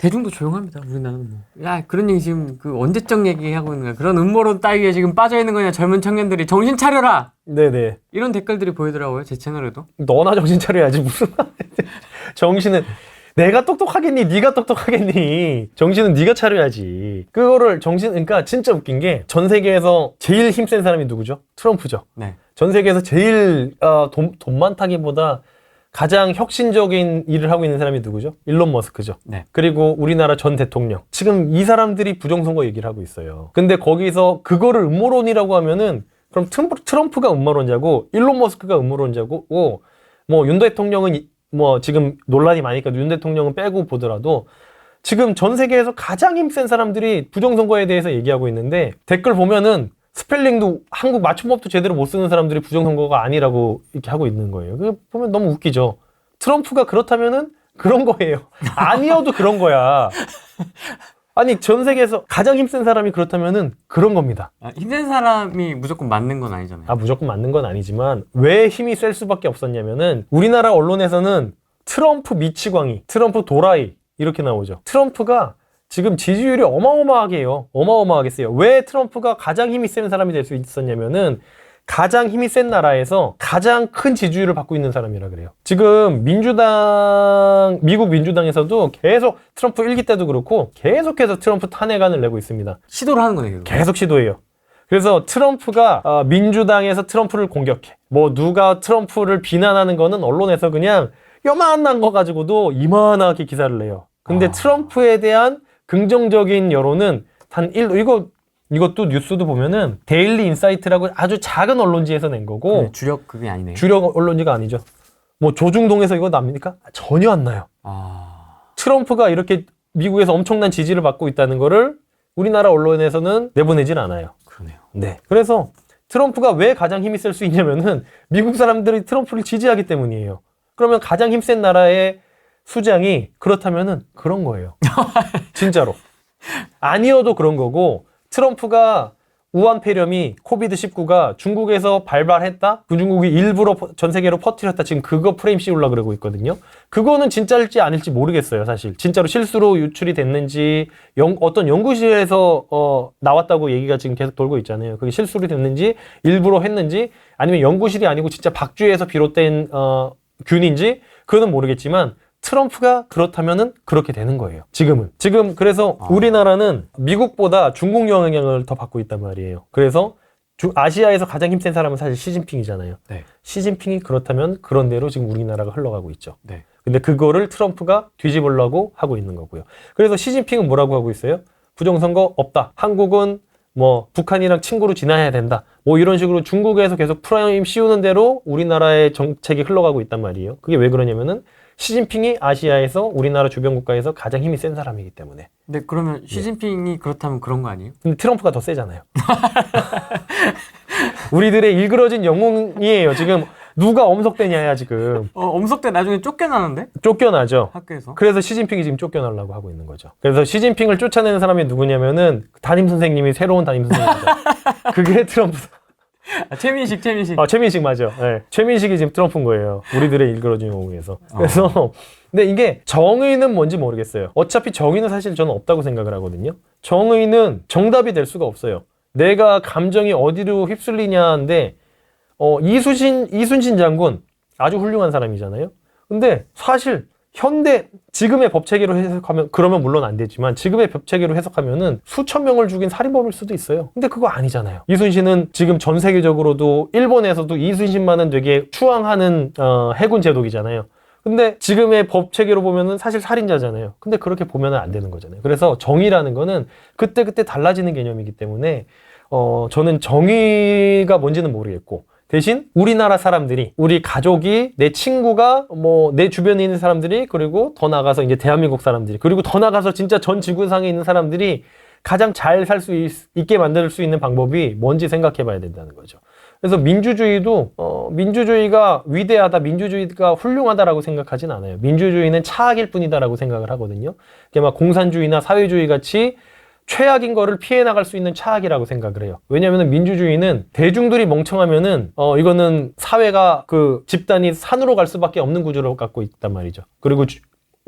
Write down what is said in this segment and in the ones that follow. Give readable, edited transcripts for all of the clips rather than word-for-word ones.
대중도 조용합니다. 우리나라는 뭐. 야, 그런 얘기 지금 그 언제적 얘기하고 있는 거야. 그런 음모론 따위에 지금 빠져 있는 거냐. 젊은 청년들이 정신 차려라. 네네. 이런 댓글들이 보이더라고요. 제 채널에도. 너나 정신 차려야지. 무슨 정신은 내가 똑똑하겠니? 네가 똑똑하겠니? 정신은 네가 차려야지. 그거를 그러니까 진짜 웃긴 게 전 세계에서 제일 힘센 사람이 누구죠? 트럼프죠. 네. 전 세계에서 제일 돈 많다기보다 가장 혁신적인 일을 하고 있는 사람이 누구죠? 일론 머스크죠. 네. 그리고 우리나라 전 대통령. 지금 이 사람들이 부정선거 얘기를 하고 있어요. 근데 거기서 그거를 음모론이라고 하면은 그럼 트럼프가 음모론자고 일론 머스크가 음모론자고 뭐 윤 대통령은 뭐 지금 논란이 많으니까 윤 대통령은 빼고 보더라도 지금 전 세계에서 가장 힘센 사람들이 부정선거에 대해서 얘기하고 있는데 댓글 보면은 스펠링도 한국 맞춤법도 제대로 못 쓰는 사람들이 부정선거가 아니라고 이렇게 하고 있는 거예요. 그거 보면 너무 웃기죠. 트럼프가 그렇다면은 그런 거예요. 아니어도 그런 거야. 아니 전 세계에서 가장 힘센 사람이 그렇다면은 그런 겁니다. 아, 힘든 사람이 무조건 맞는 건 아니잖아요. 무조건 맞는 건 아니지만 왜 힘이 셀 수밖에 없었냐면은 우리나라 언론에서는 트럼프 미치광이, 트럼프 도라이 이렇게 나오죠. 트럼프가 지금 지지율이 어마어마하게 해요. 어마어마하게 세요. 왜 트럼프가 가장 힘이 센 사람이 될 수 있었냐면은 가장 힘이 센 나라에서 가장 큰 지지율을 받고 있는 사람이라 그래요. 지금 미국 민주당에서도 계속 트럼프 1기 때도 그렇고 계속해서 트럼프 탄핵안을 내고 있습니다. 시도를 하는 거네요. 계속 시도해요. 그래서 트럼프가 민주당에서 트럼프를 공격해. 뭐 누가 트럼프를 비난하는 거는 언론에서 그냥 요만한 거 가지고도 이만하게 기사를 내요. 근데 트럼프에 대한 긍정적인 여론은 단 1, 이것도 뉴스도 보면은 데일리 인사이트라고 아주 작은 언론지에서 낸 거고. 네, 주력 그게 아니네요. 주력 언론지가 아니죠. 뭐 조중동에서 이거 납니까? 전혀 안 나요. 트럼프가 이렇게 미국에서 엄청난 지지를 받고 있다는 거를 우리나라 언론에서는 내보내질 않아요. 그러네요. 네. 그래서 트럼프가 왜 가장 힘이 셀 수 있냐면은 미국 사람들이 트럼프를 지지하기 때문이에요. 그러면 가장 힘센 나라의 수장이 그렇다면은 그런 거예요. 진짜로. 아니어도 그런 거고 트럼프가 우한 폐렴이 코비드19가 중국에서 발발했다? 그 중국이 일부러 전 세계로 퍼뜨렸다. 지금 그거 프레임 씌우려고 그러고 있거든요. 그거는 진짜일지 아닐지 모르겠어요, 사실. 진짜로 실수로 유출이 됐는지, 어떤 연구실에서 나왔다고 얘기가 지금 계속 돌고 있잖아요. 그게 실수로 됐는지, 일부러 했는지, 아니면 연구실이 아니고 진짜 박쥐에서 비롯된 균인지, 그거는 모르겠지만, 트럼프가 그렇다면은 그렇게 되는 거예요. 지금은. 지금 그래서 우리나라는 미국보다 중국 영향을 더 받고 있단 말이에요. 그래서 아시아에서 가장 힘센 사람은 사실 시진핑이잖아요. 네. 시진핑이 그렇다면 그런 대로 지금 우리나라가 흘러가고 있죠. 네. 근데 그거를 트럼프가 뒤집으려고 하고 있는 거고요. 그래서 시진핑은 뭐라고 하고 있어요? 부정선거 없다. 한국은 뭐 북한이랑 친구로 지내야 된다. 뭐 이런 식으로 중국에서 계속 프레임 씌우는 대로 우리나라의 정책이 흘러가고 있단 말이에요. 그게 왜 그러냐면은 시진핑이 아시아에서 우리나라 주변 국가에서 가장 힘이 센 사람이기 때문에. 근데 그러면 시진핑이 그렇다면 그런 거 아니에요? 근데 트럼프가 더 세잖아요. 우리들의 일그러진 영웅이에요. 지금 누가 엄석대냐야 지금. 엄석대 나중에 쫓겨나는데? 쫓겨나죠. 학교에서. 그래서 시진핑이 지금 쫓겨나려고 하고 있는 거죠. 그래서 시진핑을 쫓아내는 사람이 누구냐면은 담임 선생님이 새로운 담임 선생님이죠. 그게 트럼프. 최민식. 최민식 맞아. 네. 최민식이 지금 트럼프인 거예요. 우리들의 일그러진 영웅에서. 그래서 근데 이게 정의는 뭔지 모르겠어요. 어차피 정의는 사실 저는 없다고 생각을 하거든요. 정의는 정답이 될 수가 없어요. 내가 감정이 어디로 휩쓸리냐인데 이순신 장군 아주 훌륭한 사람이잖아요. 근데 사실 지금의 법 체계로 해석하면, 그러면 물론 안 되지만, 지금의 법 체계로 해석하면은 수천 명을 죽인 살인범일 수도 있어요. 근데 그거 아니잖아요. 이순신은 지금 전 세계적으로도, 일본에서도 이순신만은 되게 추앙하는, 해군 제독이잖아요. 근데 지금의 법 체계로 보면은 사실 살인자잖아요. 근데 그렇게 보면은 안 되는 거잖아요. 그래서 정의라는 거는 그때그때 달라지는 개념이기 때문에, 저는 정의가 뭔지는 모르겠고, 대신 우리나라 사람들이, 우리 가족이, 내 친구가, 뭐 내 주변에 있는 사람들이, 그리고 더 나가서 이제 대한민국 사람들이, 그리고 더 나가서 진짜 전 지구상에 있는 사람들이 가장 잘 살 수 있게 만들 수 있는 방법이 뭔지 생각해 봐야 된다는 거죠. 그래서 민주주의도 민주주의가 위대하다, 민주주의가 훌륭하다라고 생각하진 않아요. 민주주의는 차악일 뿐이다라고 생각을 하거든요. 그게 막 공산주의나 사회주의 같이 최악인 거를 피해 나갈 수 있는 차악이라고 생각을 해요. 왜냐하면 민주주의는 대중들이 멍청하면은 이거는 사회가 그 집단이 산으로 갈 수밖에 없는 구조를 갖고 있단 말이죠. 그리고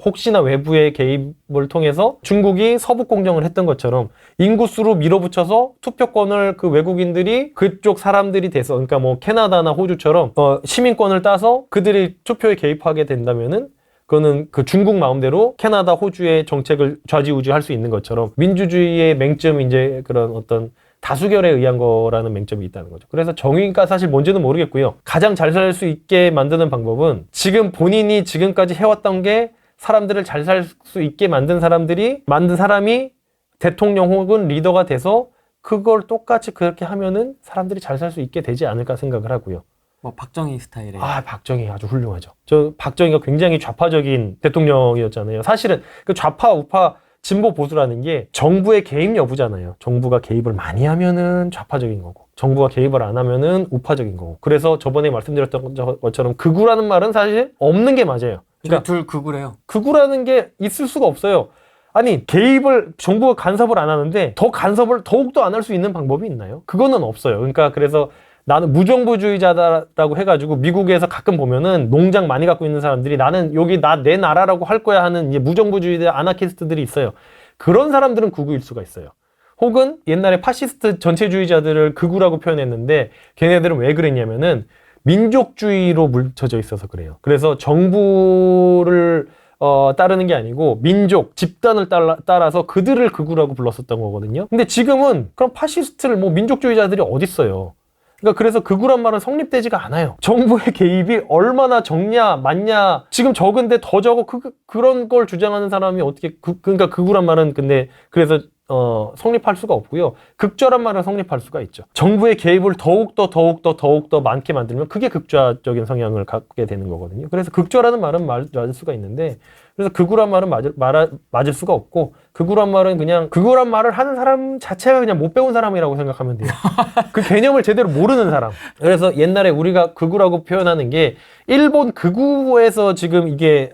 혹시나 외부의 개입을 통해서 중국이 서북 공정을 했던 것처럼 인구수로 밀어붙여서 투표권을 그 외국인들이 그쪽 사람들이 돼서, 그러니까 뭐 캐나다나 호주처럼 시민권을 따서 그들이 투표에 개입하게 된다면은 그거는 그 중국 마음대로 캐나다, 호주의 정책을 좌지우지할 수 있는 것처럼 민주주의의 맹점이 이제 그런 어떤 다수결에 의한 거라는 맹점이 있다는 거죠. 그래서 정의가 사실 뭔지는 모르겠고요. 가장 잘 살 수 있게 만드는 방법은 지금 본인이 지금까지 해왔던 게 사람들을 잘 살 수 있게 만든 사람이 대통령 혹은 리더가 돼서 그걸 똑같이 그렇게 하면은 사람들이 잘 살 수 있게 되지 않을까 생각을 하고요. 뭐 박정희 스타일의. 박정희 아주 훌륭하죠. 저 박정희가 굉장히 좌파적인 대통령이었잖아요. 사실은 그 좌파, 우파, 진보, 보수라는 게 정부의 개입 여부잖아요. 정부가 개입을 많이 하면은 좌파적인 거고, 정부가 개입을 안 하면은 우파적인 거고. 그래서 저번에 말씀드렸던 것처럼 극우라는 말은 사실 없는 게 맞아요. 그러니까 둘 극우래요. 극우라는 게 있을 수가 없어요. 아니, 개입을 정부가 간섭을 안 하는데 더 간섭을 더욱더 안 할 수 있는 방법이 있나요? 그거는 없어요. 그러니까 그래서 나는 무정부주의자다라고 해가지고 미국에서 가끔 보면은 농장 많이 갖고 있는 사람들이 나는 여기 내 나라라고 할 거야 하는 이제 무정부주의자 아나키스트들이 있어요. 그런 사람들은 극우일 수가 있어요. 혹은 옛날에 파시스트 전체주의자들을 극우라고 표현했는데 걔네들은 왜 그랬냐면은 민족주의로 물쳐져 있어서 그래요. 그래서 정부를 따르는 게 아니고 민족, 집단을 따라서 그들을 극우라고 불렀었던 거거든요. 근데 지금은 그런 파시스트를 뭐 민족주의자들이 어딨어요. 그러니까 그래서 극우란 말은 성립되지가 않아요. 정부의 개입이 얼마나 적냐 많냐, 지금 적은데 더 적어, 그런 걸 주장하는 사람이 어떻게 그러니까 극우란 말은 근데 그래서 성립할 수가 없고요. 극좌란 말은 성립할 수가 있죠. 정부의 개입을 더욱더 많게 만들면 그게 극좌적인 성향을 갖게 되는 거거든요. 그래서 극좌라는 말은 맞을 수가 있는데, 그래서 극우란 말은 맞을 수가 없고, 극우란 말은 그냥 극우란 말을 하는 사람 자체가 그냥 못 배운 사람이라고 생각하면 돼요. 그 개념을 제대로 모르는 사람. 그래서 옛날에 우리가 극우라고 표현하는 게 일본 극우에서 지금 이게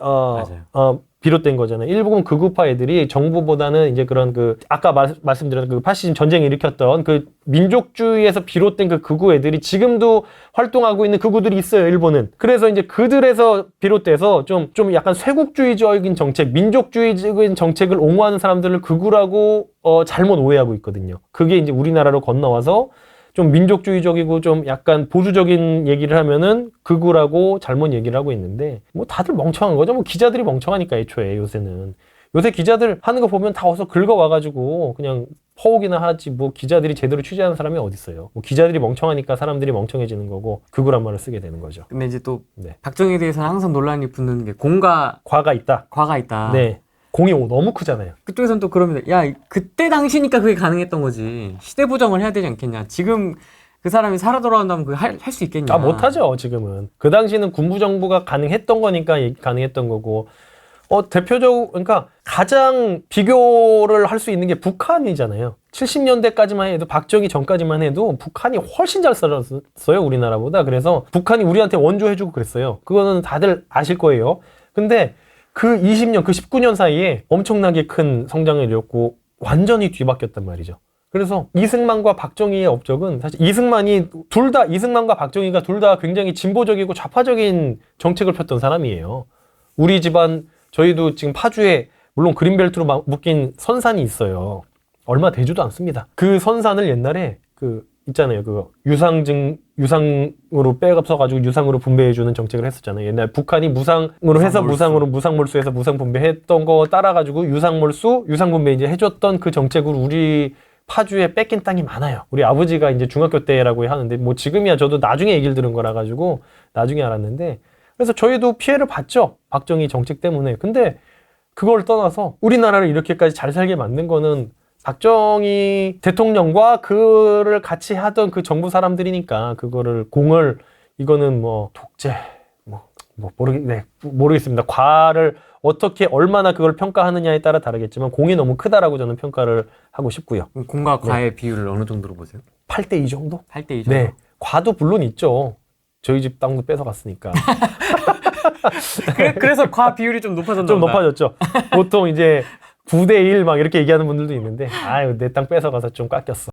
비롯된 거잖아요. 일본 극우파 애들이 정부보다는 이제 그런 아까 말씀드렸던 그 파시즘 전쟁을 일으켰던 그 민족주의에서 비롯된 그 극우 애들이 지금도 활동하고 있는 극우들이 있어요, 일본은. 그래서 이제 그들에서 비롯돼서 좀 약간 쇄국주의적인 정책, 민족주의적인 정책을 옹호하는 사람들을 극우라고 잘못 오해하고 있거든요. 그게 이제 우리나라로 건너와서 좀 민족주의적이고 좀 약간 보수적인 얘기를 하면은 극우라고 잘못 얘기를 하고 있는데, 뭐 다들 멍청한 거죠. 뭐 기자들이 멍청하니까 애초에 요새는. 요새 기자들 하는 거 보면 다 어서 긁어와가지고 그냥 퍼오기나 하지, 뭐 기자들이 제대로 취재하는 사람이 어딨어요. 뭐 기자들이 멍청하니까 사람들이 멍청해지는 거고 극우란 말을 쓰게 되는 거죠. 근데 이제 또 박정희에 대해서는 항상 논란이 붙는 게 공과 과가 있다. 네. 공이 너무 크잖아요. 그쪽에서는 또 그럽니다. 야, 그때 당시니까 그게 가능했던 거지. 시대 부정을 해야 되지 않겠냐. 지금 그 사람이 살아 돌아온다면 그거 할 수 있겠냐. 못하죠, 지금은. 그 당시는 군부정부가 가능했던 거니까 가능했던 거고. 그러니까 가장 비교를 할 수 있는 게 북한이잖아요. 70년대까지만 해도, 박정희 전까지만 해도 북한이 훨씬 잘 살았어요, 우리나라보다. 그래서 북한이 우리한테 원조해주고 그랬어요. 그거는 다들 아실 거예요. 근데 그 20년, 그 19년 사이에 엄청나게 큰 성장을 이뤘고 완전히 뒤바뀌었단 말이죠. 그래서 이승만과 박정희의 업적은 사실 이승만과 박정희가 둘 다 굉장히 진보적이고 좌파적인 정책을 폈던 사람이에요. 우리 집안, 저희도 지금 파주에 물론 그린벨트로 묶인 선산이 있어요. 얼마 되지도 않습니다. 그 선산을 옛날에 있잖아요. 유상으로 빼가지고 유상으로 분배해주는 정책을 했었잖아요. 옛날 북한이 무상으로 해서 무상몰수해서 무상 분배했던 거 따라가지고 유상몰수, 유상분배 이제 해줬던 그 정책으로 우리 파주에 뺏긴 땅이 많아요. 우리 아버지가 이제 중학교 때라고 하는데, 뭐 지금이야 저도 나중에 얘기를 들은 거라 가지고 나중에 알았는데, 그래서 저희도 피해를 봤죠. 박정희 정책 때문에. 근데 그걸 떠나서 우리나라를 이렇게까지 잘 살게 만든 거는 박정희 대통령과 그를 같이 하던 그 정부 사람들이니까, 이거는 뭐 독재, 모르겠습니다. 과를 어떻게 얼마나 그걸 평가하느냐에 따라 다르겠지만 공이 너무 크다라고 저는 평가를 하고 싶고요. 공과 과의 비율을 어느 정도로 보세요? 8대2 정도? 8대2 정도? 네. 과도 물론 있죠. 저희 집 땅도 뺏어갔으니까. 그래서 과 비율이 좀 높아졌나 좀 높아졌죠. 보통 이제 9대1 막 이렇게 얘기하는 분들도 있는데, 내 땅 뺏어가서 좀 깎였어.